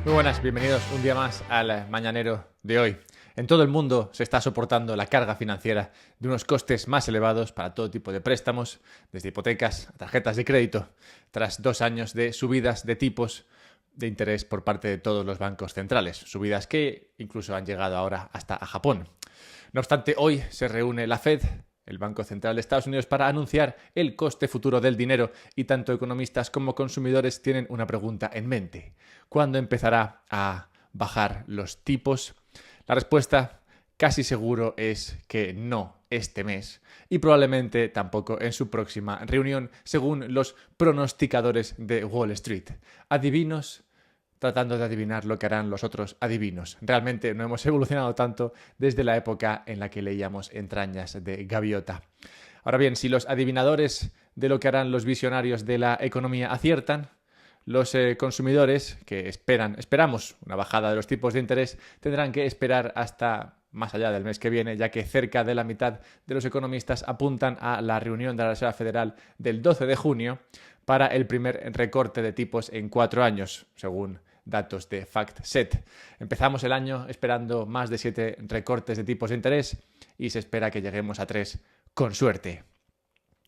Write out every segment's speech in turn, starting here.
Muy buenas, bienvenidos un día más al Mañanero de hoy. En todo el mundo se está soportando la carga financiera de unos costes más elevados para todo tipo de préstamos, desde hipotecas a tarjetas de crédito, tras 2 años de subidas de tipos de interés por parte de todos los bancos centrales, subidas que incluso han llegado ahora hasta a Japón. No obstante, hoy se reúne la Fed, el Banco Central de Estados Unidos, para anunciar el coste futuro del dinero, y tanto economistas como consumidores tienen una pregunta en mente: ¿cuándo empezará a bajar los tipos? La respuesta casi seguro es que no este mes, y probablemente tampoco en su próxima reunión, según los pronosticadores de Wall Street. Adivinos tratando de adivinar lo que harán los otros adivinos. Realmente no hemos evolucionado tanto desde la época en la que leíamos Entrañas de Gaviota. Ahora bien, si los adivinadores de lo que harán los visionarios de la economía aciertan, los consumidores que esperamos una bajada de los tipos de interés, tendrán que esperar hasta más allá del mes que viene, ya que cerca de la mitad de los economistas apuntan a la reunión de la Reserva Federal del 12 de junio para el primer recorte de tipos en 4 años, según datos de FactSet. Empezamos el año esperando más de 7 recortes de tipos de interés y se espera que lleguemos a 3 con suerte.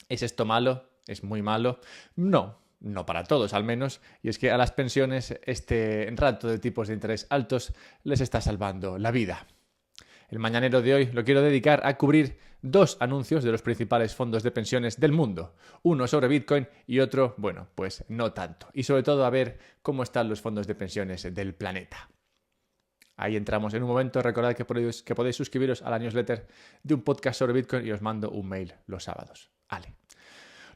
¿Es esto malo? ¿Es muy malo? No para todos al menos, y es que a las pensiones este rato de tipos de interés altos les está salvando la vida. El mañanero de hoy lo quiero dedicar a cubrir 2 anuncios de los principales fondos de pensiones del mundo. Uno sobre Bitcoin y otro, bueno, pues no tanto. Y sobre todo a ver cómo están los fondos de pensiones del planeta. Ahí entramos en un momento. Recordad que podéis suscribiros a la newsletter de un podcast sobre Bitcoin y os mando un mail los sábados. Vale.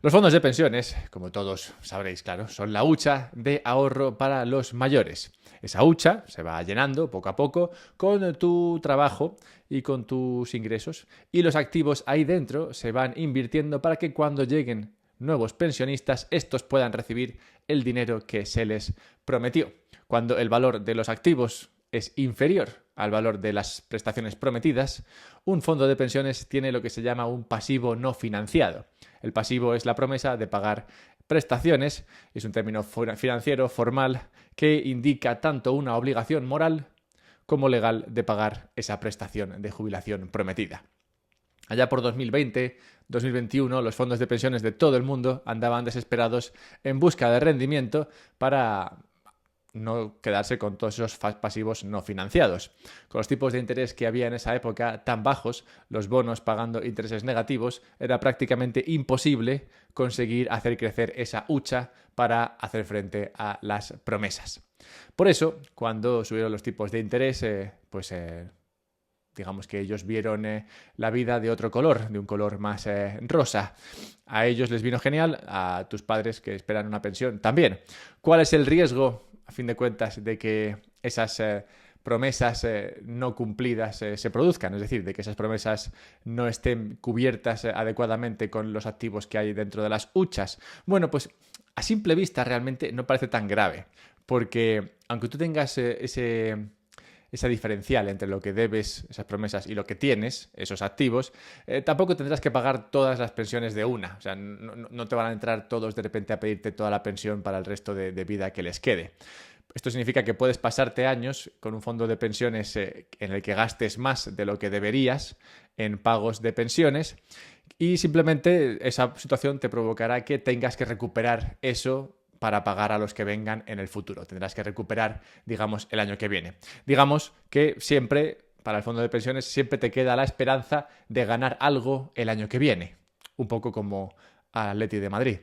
Los fondos de pensiones, como todos sabréis, claro, son la hucha de ahorro para los mayores. Esa hucha se va llenando poco a poco con tu trabajo y con tus ingresos, y los activos ahí dentro se van invirtiendo para que cuando lleguen nuevos pensionistas, estos puedan recibir el dinero que se les prometió. Cuando el valor de los activos es inferior al valor de las prestaciones prometidas, un fondo de pensiones tiene lo que se llama un pasivo no financiado. El pasivo es la promesa de pagar prestaciones, es un término financiero formal que indica tanto una obligación moral como legal de pagar esa prestación de jubilación prometida. Allá por 2020-2021, los fondos de pensiones de todo el mundo andaban desesperados en busca de rendimiento para no quedarse con todos esos pasivos no financiados. Con los tipos de interés que había en esa época tan bajos, los bonos pagando intereses negativos, era prácticamente imposible conseguir hacer crecer esa hucha para hacer frente a las promesas. Por eso, cuando subieron los tipos de interés, digamos que ellos vieron la vida de otro color, de un color más rosa. A ellos les vino genial, a tus padres que esperan una pensión también. ¿Cuál es el riesgo, a fin de cuentas, de que esas promesas no cumplidas se produzcan? Es decir, de que esas promesas no estén cubiertas adecuadamente con los activos que hay dentro de las huchas. Bueno, pues a simple vista realmente no parece tan grave, porque aunque tú tengas esa diferencial entre lo que debes, esas promesas, y lo que tienes, esos activos, tampoco tendrás que pagar todas las pensiones de una. O sea, no te van a entrar todos de repente a pedirte toda la pensión para el resto de vida que les quede. Esto significa que puedes pasarte años con un fondo de pensiones en el que gastes más de lo que deberías en pagos de pensiones, y simplemente esa situación te provocará que tengas que recuperar eso para pagar a los que vengan en el futuro. Tendrás que recuperar, digamos, el año que viene. Digamos que siempre, para el fondo de pensiones, siempre te queda la esperanza de ganar algo el año que viene. Un poco como al Atleti de Madrid.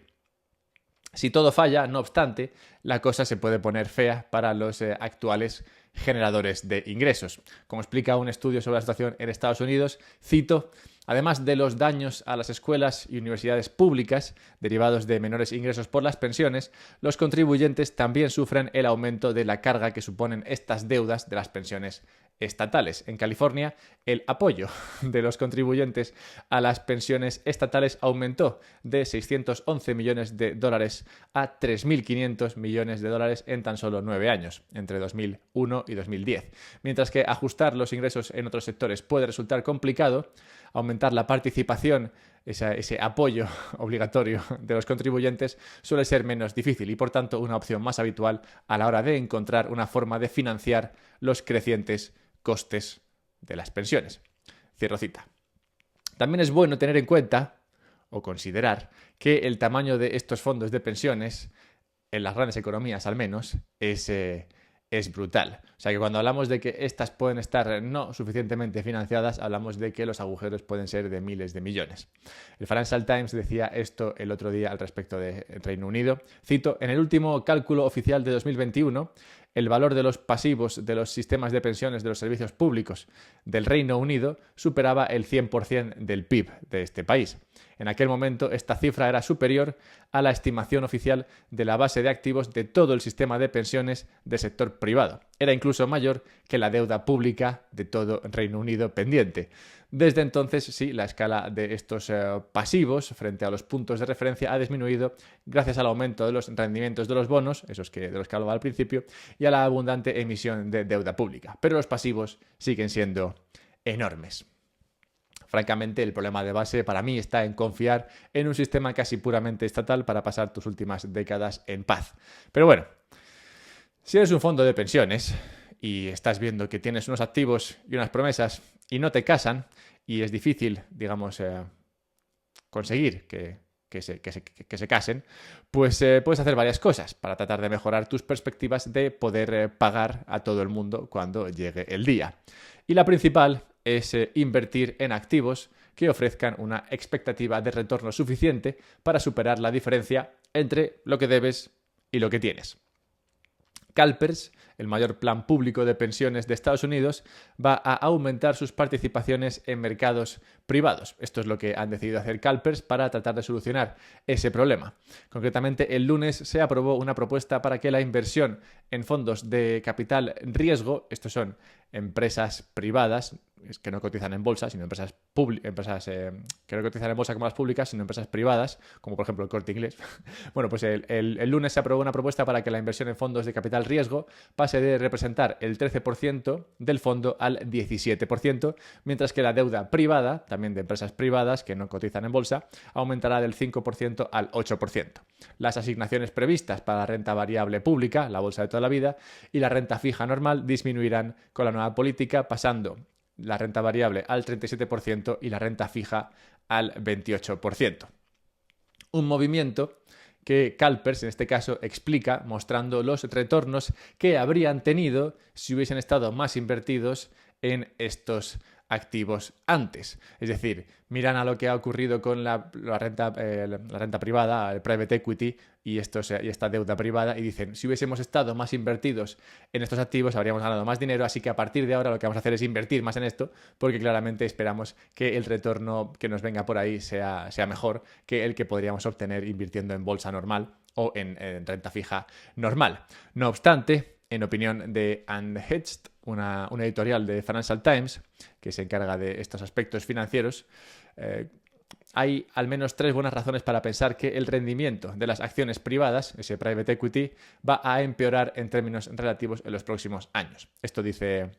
Si todo falla, no obstante, la cosa se puede poner fea para los actuales generadores de ingresos. Como explica un estudio sobre la situación en Estados Unidos, cito: además de los daños a las escuelas y universidades públicas derivados de menores ingresos por las pensiones, los contribuyentes también sufren el aumento de la carga que suponen estas deudas de las pensiones estatales. En California, el apoyo de los contribuyentes a las pensiones estatales aumentó de 611 millones de dólares a 3.500 millones de dólares en tan solo 9 años, entre 2001 2001 y 2010. Mientras que ajustar los ingresos en otros sectores puede resultar complicado, aumentar la participación, ese apoyo obligatorio de los contribuyentes, suele ser menos difícil y por tanto una opción más habitual a la hora de encontrar una forma de financiar los crecientes costes de las pensiones. Cierro cita. También es bueno tener en cuenta o considerar que el tamaño de estos fondos de pensiones, en las grandes economías al menos, es brutal. O sea que cuando hablamos de que estas pueden estar no suficientemente financiadas, hablamos de que los agujeros pueden ser de miles de millones. El Financial Times decía esto el otro día al respecto del Reino Unido. Cito, en el último cálculo oficial de 2021, el valor de los pasivos de los sistemas de pensiones de los servicios públicos del Reino Unido superaba el 100% del PIB de este país. En aquel momento, esta cifra era superior a la estimación oficial de la base de activos de todo el sistema de pensiones del sector privado. Era incluso mayor que la deuda pública de todo el Reino Unido pendiente. Desde entonces, sí, la escala de estos pasivos frente a los puntos de referencia ha disminuido gracias al aumento de los rendimientos de los bonos, de los que hablaba al principio, y a la abundante emisión de deuda pública. Pero los pasivos siguen siendo enormes. Francamente, el problema de base para mí está en confiar en un sistema casi puramente estatal para pasar tus últimas décadas en paz. Pero bueno, si eres un fondo de pensiones y estás viendo que tienes unos activos y unas promesas y no te casan y es difícil, digamos, conseguir que se casen, pues puedes hacer varias cosas para tratar de mejorar tus perspectivas de poder pagar a todo el mundo cuando llegue el día. Y la principal es invertir en activos que ofrezcan una expectativa de retorno suficiente para superar la diferencia entre lo que debes y lo que tienes. CalPERS, el mayor plan público de pensiones de Estados Unidos, va a aumentar sus participaciones en mercados privados. Esto es lo que han decidido hacer CalPERS para tratar de solucionar ese problema. Concretamente, el lunes se aprobó una propuesta para que la inversión en fondos de capital riesgo, estos son empresas privadas, que no cotizan en bolsa, sino empresas que no cotizan en bolsa como las públicas, sino empresas privadas, como por ejemplo el Corte Inglés. Bueno, pues el lunes se aprobó una propuesta para que la inversión en fondos de capital riesgo pase de representar el 13% del fondo al 17%, mientras que la deuda privada, también de empresas privadas que no cotizan en bolsa, aumentará del 5% al 8%. Las asignaciones previstas para la renta variable pública, la bolsa de toda la vida, y la renta fija normal disminuirán con la nueva política, pasando la renta variable al 37% y la renta fija al 28%. Un movimiento que CalPERS, en este caso, explica mostrando los retornos que habrían tenido si hubiesen estado más invertidos en estos activos antes. Es decir, miran a lo que ha ocurrido con la renta privada, el private equity y esta deuda privada y dicen, si hubiésemos estado más invertidos en estos activos habríamos ganado más dinero, así que a partir de ahora lo que vamos a hacer es invertir más en esto porque claramente esperamos que el retorno que nos venga por ahí sea mejor que el que podríamos obtener invirtiendo en bolsa normal o en renta fija normal. No obstante, en opinión de Anne Hecht, una editorial de Financial Times, que se encarga de estos aspectos financieros, hay al menos 3 buenas razones para pensar que el rendimiento de las acciones privadas, ese private equity, va a empeorar en términos relativos en los próximos años. Esto dice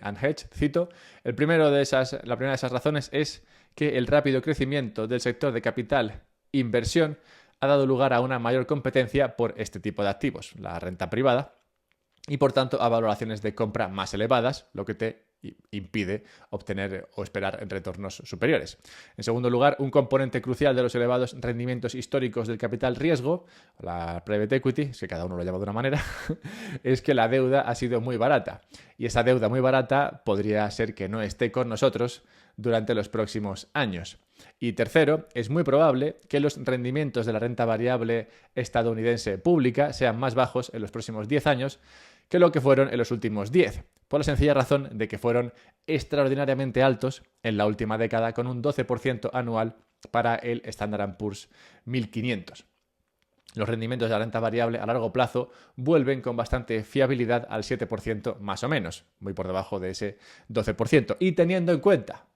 Anne Hecht, cito, la primera de esas razones es que el rápido crecimiento del sector de capital inversión ha dado lugar a una mayor competencia por este tipo de activos, la renta privada, y por tanto a valoraciones de compra más elevadas, lo que te impide obtener o esperar retornos superiores. En segundo lugar, un componente crucial de los elevados rendimientos históricos del capital riesgo, la private equity, es que cada uno lo llama de una manera, es que la deuda ha sido muy barata. Y esa deuda muy barata podría ser que no esté con nosotros durante los próximos años. Y tercero, es muy probable que los rendimientos de la renta variable estadounidense pública sean más bajos en los próximos 10 años que lo que fueron en los últimos 10, por la sencilla razón de que fueron extraordinariamente altos en la última década con un 12% anual para el Standard & Poor's 1500. Los rendimientos de la renta variable a largo plazo vuelven con bastante fiabilidad al 7% más o menos, muy por debajo de ese 12%. Y teniendo en cuenta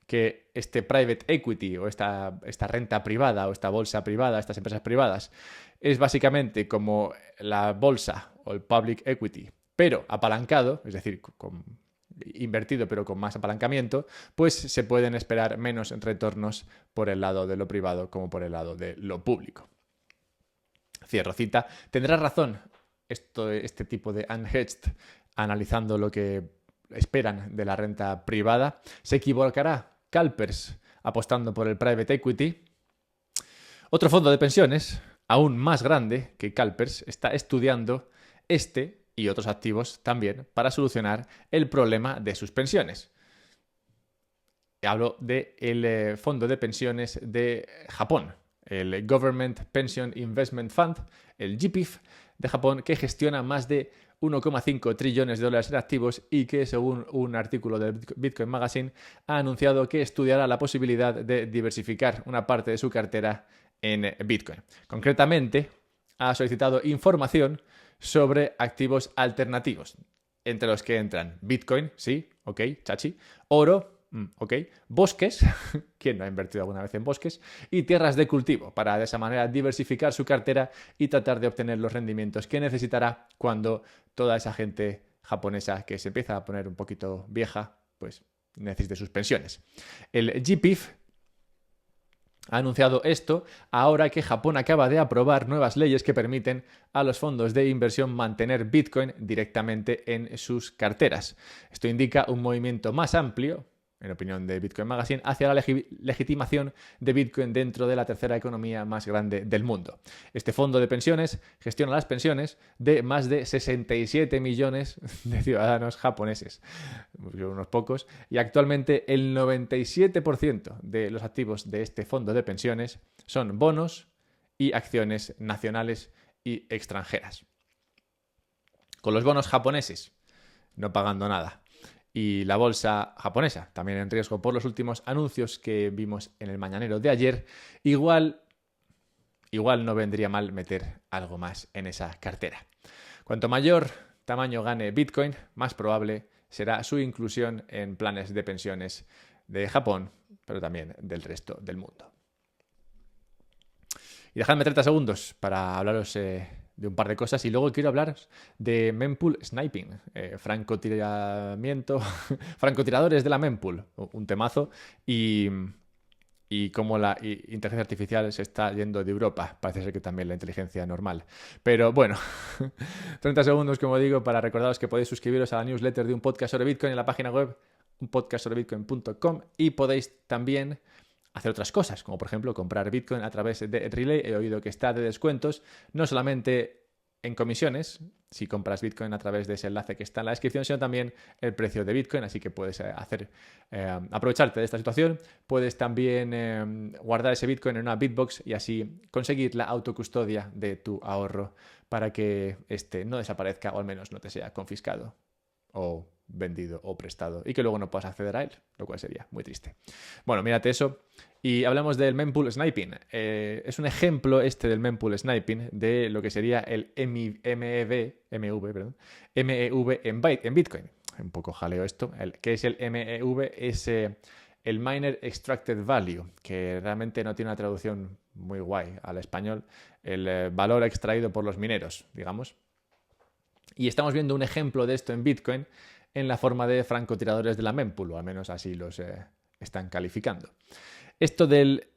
que este private equity o esta renta privada o esta bolsa privada, estas empresas privadas, es básicamente como la bolsa o el public equity pero apalancado, es decir, invertido pero con más apalancamiento, pues se pueden esperar menos retornos por el lado de lo privado como por el lado de lo público. Cierro cita. Tendrá razón este tipo de unhedged analizando lo que esperan de la renta privada. ¿Se equivocará CalPERS apostando por el private equity? Otro fondo de pensiones, aún más grande que CalPERS, está estudiando este y otros activos también para solucionar el problema de sus pensiones. Hablo del fondo de pensiones de Japón, el Government Pension Investment Fund, el GPIF de Japón, que gestiona más de 1,5 trillones de dólares en activos y que, según un artículo de Bitcoin Magazine, ha anunciado que estudiará la posibilidad de diversificar una parte de su cartera en Bitcoin. Concretamente, ha solicitado información sobre activos alternativos, entre los que entran Bitcoin, sí, ok, chachi, oro, ok, bosques, ¿quién no ha invertido alguna vez en bosques? Y tierras de cultivo, para de esa manera diversificar su cartera y tratar de obtener los rendimientos que necesitará cuando toda esa gente japonesa que se empieza a poner un poquito vieja, pues necesite sus pensiones. El GPIF ha anunciado esto ahora que Japón acaba de aprobar nuevas leyes que permiten a los fondos de inversión mantener Bitcoin directamente en sus carteras. Esto indica un movimiento más amplio, en opinión de Bitcoin Magazine, hacia la legitimación de Bitcoin dentro de la tercera economía más grande del mundo. Este fondo de pensiones gestiona las pensiones de más de 67 millones de ciudadanos japoneses, unos pocos, y actualmente el 97% de los activos de este fondo de pensiones son bonos y acciones nacionales y extranjeras. Con los bonos japoneses no pagando nada. Y la bolsa japonesa, también en riesgo por los últimos anuncios que vimos en el mañanero de ayer, igual no vendría mal meter algo más en esa cartera. Cuanto mayor tamaño gane Bitcoin, más probable será su inclusión en planes de pensiones de Japón, pero también del resto del mundo. Y dejadme 30 segundos para hablaros de un par de cosas y luego quiero hablaros de mempool sniping, francotiradores de la mempool, un temazo, y cómo la inteligencia artificial se está yendo de Europa. Parece ser que también la inteligencia normal. Pero bueno, 30 segundos, como digo, para recordaros que podéis suscribiros a la newsletter de Un Podcast sobre Bitcoin en la página web unpodcastsobrebitcoin.com y podéis también hacer otras cosas, como por ejemplo comprar Bitcoin a través de Relay. He oído que está de descuentos, no solamente en comisiones, si compras Bitcoin a través de ese enlace que está en la descripción, sino también el precio de Bitcoin, así que puedes aprovecharte de esta situación. Puedes también guardar ese Bitcoin en una Bitbox y así conseguir la autocustodia de tu ahorro para que este no desaparezca o al menos no te sea confiscado o vendido o prestado y que luego no puedas acceder a él, lo cual sería muy triste. Bueno, mírate eso. Y hablamos del mempool sniping. Es un ejemplo del mempool sniping de lo que sería el MEV en Bitcoin. Un poco jaleo esto. ¿Qué es el MEV? Es el Miner Extracted Value, que realmente no tiene una traducción muy guay al español. El valor extraído por los mineros, digamos. Y estamos viendo un ejemplo de esto en Bitcoin en la forma de francotiradores de la mempool, o al menos así los están calificando. Esto del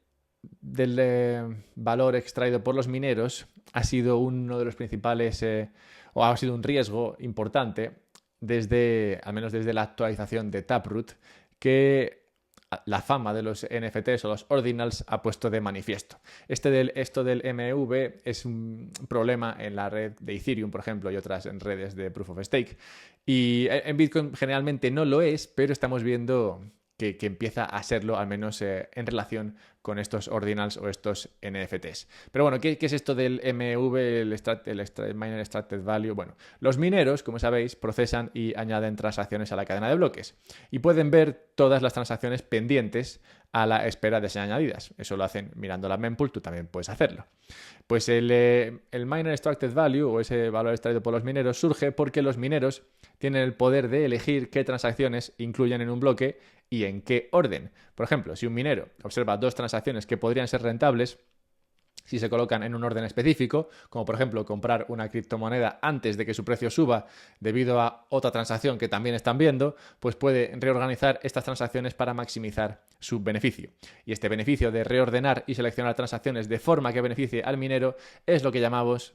valor extraído por los mineros ha sido uno de los principales, o ha sido un riesgo importante al menos desde la actualización de Taproot, que la fama de los NFTs o los ordinals ha puesto de manifiesto. Esto del MEV es un problema en la red de Ethereum, por ejemplo, y otras en redes de Proof of Stake. Y en Bitcoin generalmente no lo es, pero estamos viendo que empieza a serlo, al menos en relación con estos ordinals o estos NFTs. Pero bueno, ¿qué es esto del MEV, el Miner Extracted Value? Bueno, los mineros, como sabéis, procesan y añaden transacciones a la cadena de bloques y pueden ver todas las transacciones pendientes a la espera de ser añadidas. Eso lo hacen mirando la mempool, tú también puedes hacerlo. Pues el Miner Extracted Value, o ese valor extraído por los mineros, surge porque los mineros tienen el poder de elegir qué transacciones incluyen en un bloque y en qué orden. Por ejemplo, si un minero observa dos transacciones que podrían ser rentables, si se colocan en un orden específico, como por ejemplo comprar una criptomoneda antes de que su precio suba debido a otra transacción que también están viendo, pues puede reorganizar estas transacciones para maximizar su beneficio. Y este beneficio de reordenar y seleccionar transacciones de forma que beneficie al minero es lo que llamamos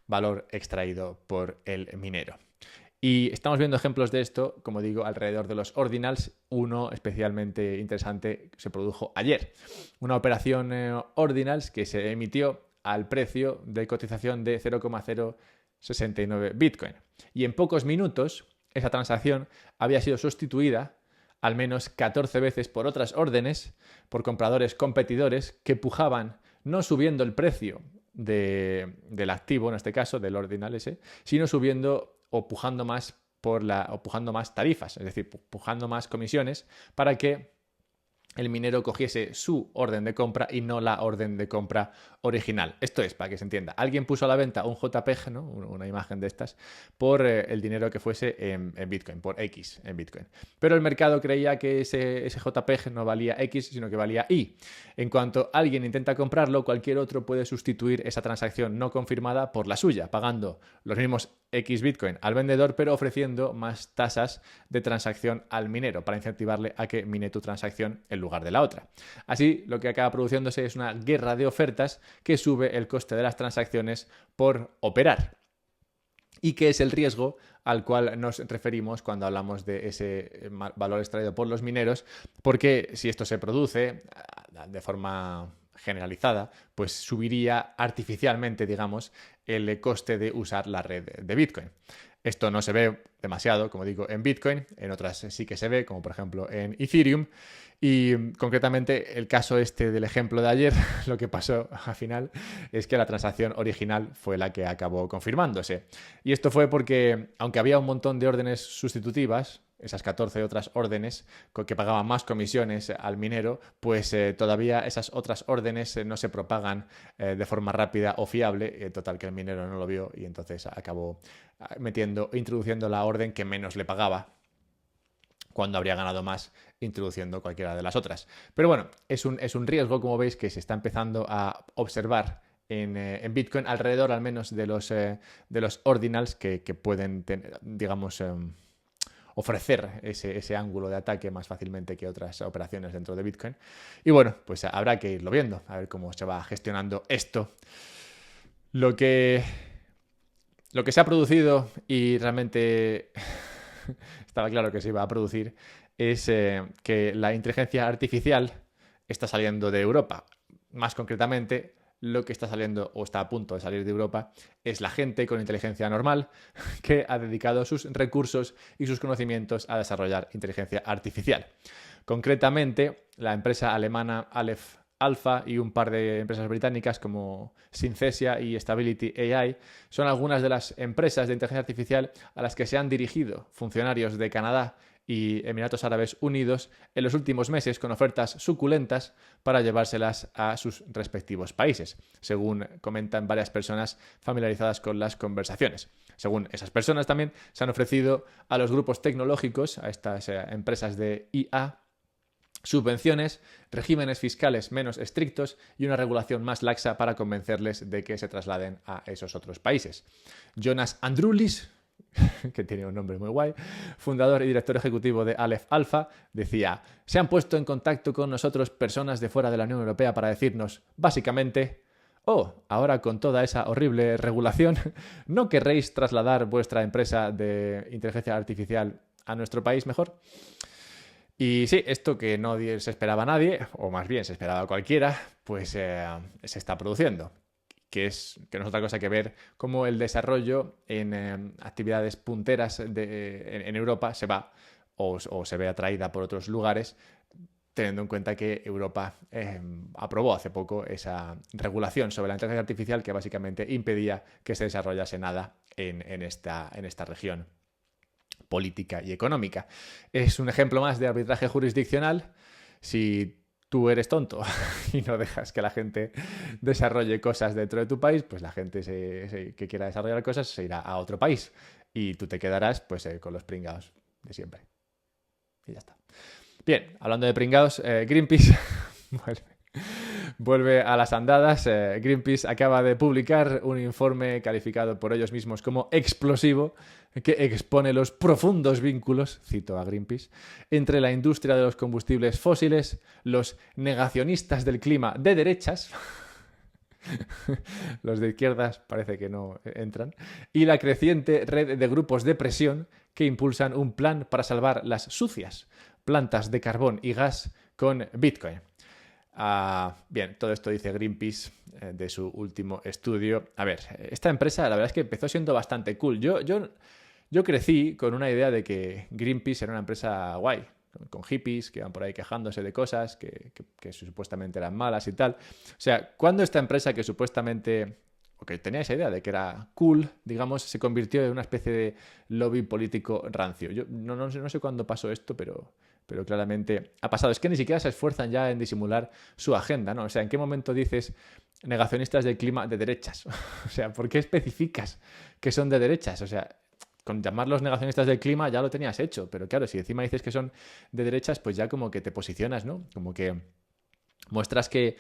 valor extraído por el minero. Y estamos viendo ejemplos de esto, como digo, alrededor de los ordinals. Uno especialmente interesante se produjo ayer. Una operación ordinals que se emitió al precio de cotización de 0,069 Bitcoin. Y en pocos minutos esa transacción había sido sustituida al menos 14 veces por otras órdenes, por compradores competidores que pujaban no subiendo el precio del activo, en este caso, del ordinal ese, sino subiendo o pujando más tarifas, es decir, pujando más comisiones para que el minero cogiese su orden de compra y no la orden de compra original. Esto es, para que se entienda, alguien puso a la venta un JPEG, ¿no? Una imagen de estas, por el dinero que fuese en Bitcoin, por X en Bitcoin. Pero el mercado creía que ese JPEG no valía X, sino que valía Y. En cuanto alguien intenta comprarlo, cualquier otro puede sustituir esa transacción no confirmada por la suya, pagando los mismos X Bitcoin al vendedor, pero ofreciendo más tasas de transacción al minero para incentivarle a que mine tu transacción en lugar de la otra. Así, lo que acaba produciéndose es una guerra de ofertas que sube el coste de las transacciones por operar. ¿Y qué es el riesgo al cual nos referimos cuando hablamos de ese valor extraído por los mineros? Porque si esto se produce de forma generalizada, pues subiría artificialmente, digamos, el coste de usar la red de Bitcoin. Esto no se ve demasiado, como digo, en Bitcoin, en otras sí que se ve, como por ejemplo en Ethereum. Y concretamente el caso este del ejemplo de ayer, lo que pasó al final es que la transacción original fue la que acabó confirmándose. Y esto fue porque, aunque había un montón de órdenes sustitutivas, esas 14 otras órdenes que pagaban más comisiones al minero, pues todavía esas otras órdenes no se propagan de forma rápida o fiable. Total, que el minero no lo vio y entonces acabó introduciendo la orden que menos le pagaba, cuando habría ganado más introduciendo cualquiera de las otras. Pero bueno, es un riesgo, como veis, que se está empezando a observar en Bitcoin, alrededor al menos de los ordinals que pueden tener, digamos, ofrecer ese ángulo de ataque más fácilmente que otras operaciones dentro de Bitcoin. Y bueno, pues habrá que irlo viendo, a ver cómo se va gestionando esto. Lo que se ha producido, y realmente estaba claro que se iba a producir, es que la inteligencia artificial está saliendo de Europa. Más concretamente, lo que está saliendo o está a punto de salir de Europa es la gente con inteligencia normal que ha dedicado sus recursos y sus conocimientos a desarrollar inteligencia artificial. Concretamente, la empresa alemana Aleph Alpha y un par de empresas británicas como Synthesia y Stability AI son algunas de las empresas de inteligencia artificial a las que se han dirigido funcionarios de Canadá y Emiratos Árabes Unidos en los últimos meses con ofertas suculentas para llevárselas a sus respectivos países, según comentan varias personas familiarizadas con las conversaciones. Según esas personas también se han ofrecido a los grupos tecnológicos, a estas empresas de IA, subvenciones, regímenes fiscales menos estrictos y una regulación más laxa para convencerles de que se trasladen a esos otros países. Jonas Androulis, que tiene un nombre muy guay, fundador y director ejecutivo de Aleph Alpha, decía: se han puesto en contacto con nosotros personas de fuera de la Unión Europea para decirnos, básicamente, ahora con toda esa horrible regulación, ¿no querréis trasladar vuestra empresa de inteligencia artificial a nuestro país mejor? Y sí, esto que no se esperaba a nadie, o más bien se esperaba a cualquiera, pues se está produciendo. Que no es otra cosa que ver cómo el desarrollo en actividades punteras en Europa se va o se ve atraída por otros lugares, teniendo en cuenta que Europa aprobó hace poco esa regulación sobre la inteligencia artificial que básicamente impedía que se desarrollase nada en esta región política y económica. Es un ejemplo más de arbitraje jurisdiccional. Si tú eres tonto y no dejas que la gente desarrolle cosas dentro de tu país, pues la gente que quiera desarrollar cosas se irá a otro país y tú te quedarás pues con los pringados de siempre. Y ya está. Bien, hablando de pringados, Greenpeace vuelve vuelve a las andadas. Greenpeace acaba de publicar un informe calificado por ellos mismos como explosivo que expone los profundos vínculos, cito a Greenpeace, entre la industria de los combustibles fósiles, los negacionistas del clima de derechas, los de izquierdas parece que no entran, y la creciente red de grupos de presión que impulsan un plan para salvar las sucias plantas de carbón y gas con Bitcoin. Bien, todo esto dice Greenpeace de su último estudio. A ver, esta empresa la verdad es que empezó siendo bastante cool. Yo crecí con una idea de que Greenpeace era una empresa guay, con hippies que iban por ahí quejándose de cosas que supuestamente eran malas y tal. O sea, cuando esta empresa que supuestamente, o que tenía esa idea de que era cool, digamos, se convirtió en una especie de lobby político rancio. Yo no sé cuándo pasó esto, pero claramente ha pasado. Es que ni siquiera se esfuerzan ya en disimular su agenda, ¿no? O sea, ¿en qué momento dices negacionistas del clima de derechas? O sea, ¿por qué especificas que son de derechas? O sea, con llamarlos negacionistas del clima ya lo tenías hecho, pero claro, si encima dices que son de derechas, pues ya como que te posicionas, ¿no? Como que muestras que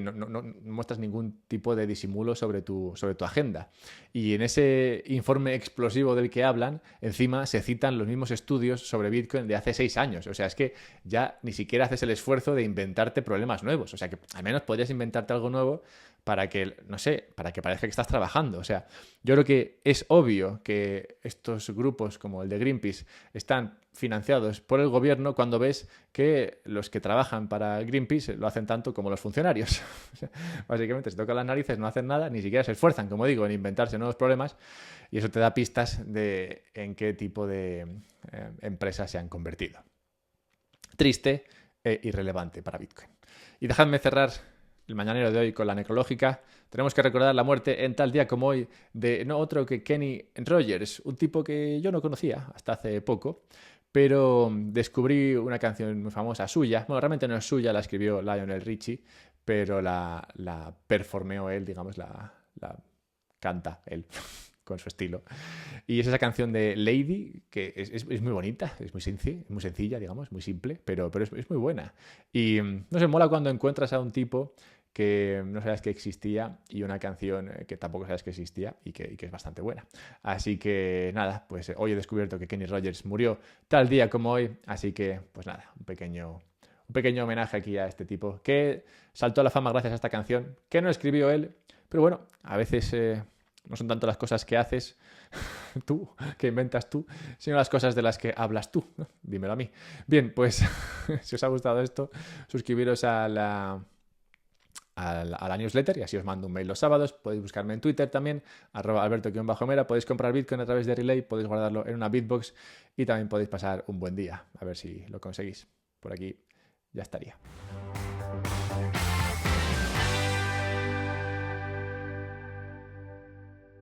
no muestras ningún tipo de disimulo sobre tu agenda. Y en ese informe explosivo del que hablan, encima se citan los mismos estudios sobre Bitcoin de hace 6 años. O sea, es que ya ni siquiera haces el esfuerzo de inventarte problemas nuevos. O sea, que al menos podrías inventarte algo nuevo para que, no sé, para que parezca que estás trabajando. O sea, yo creo que es obvio que estos grupos como el de Greenpeace están financiados por el gobierno cuando ves que los que trabajan para Greenpeace lo hacen tanto como los funcionarios. O sea, básicamente se tocan las narices, no hacen nada, ni siquiera se esfuerzan, como digo, en inventarse nuevos problemas, y eso te da pistas de en qué tipo de empresas se han convertido. Triste e irrelevante para Bitcoin. Y dejadme cerrar el mañanero de hoy con la necrológica. Tenemos que recordar la muerte en tal día como hoy de no otro que Kenny Rogers, un tipo que yo no conocía hasta hace poco, pero descubrí una canción muy famosa suya. Bueno, realmente no es suya, la escribió Lionel Richie, pero la performeó él, digamos, la canta él con su estilo. Y es esa canción de Lady, que es muy bonita, es muy sencilla, digamos, muy simple, pero es muy buena. Y no sé, mola cuando encuentras a un tipo que no sabes que existía y una canción que tampoco sabes que existía y que es bastante buena. Así que nada, pues hoy he descubierto que Kenny Rogers murió tal día como hoy, así que pues nada, un pequeño homenaje aquí a este tipo que saltó a la fama gracias a esta canción, que no escribió él, pero bueno, a veces no son tanto las cosas que haces tú, que inventas tú, sino las cosas de las que hablas tú, ¿no? Dímelo a mí. Bien, pues si os ha gustado esto, suscribiros a la newsletter y así os mando un mail los sábados. Podéis buscarme en Twitter también, @alberto_mera. Podéis comprar Bitcoin a través de Relay, podéis guardarlo en una Bitbox y también podéis pasar un buen día, a ver si lo conseguís. Por aquí ya estaría.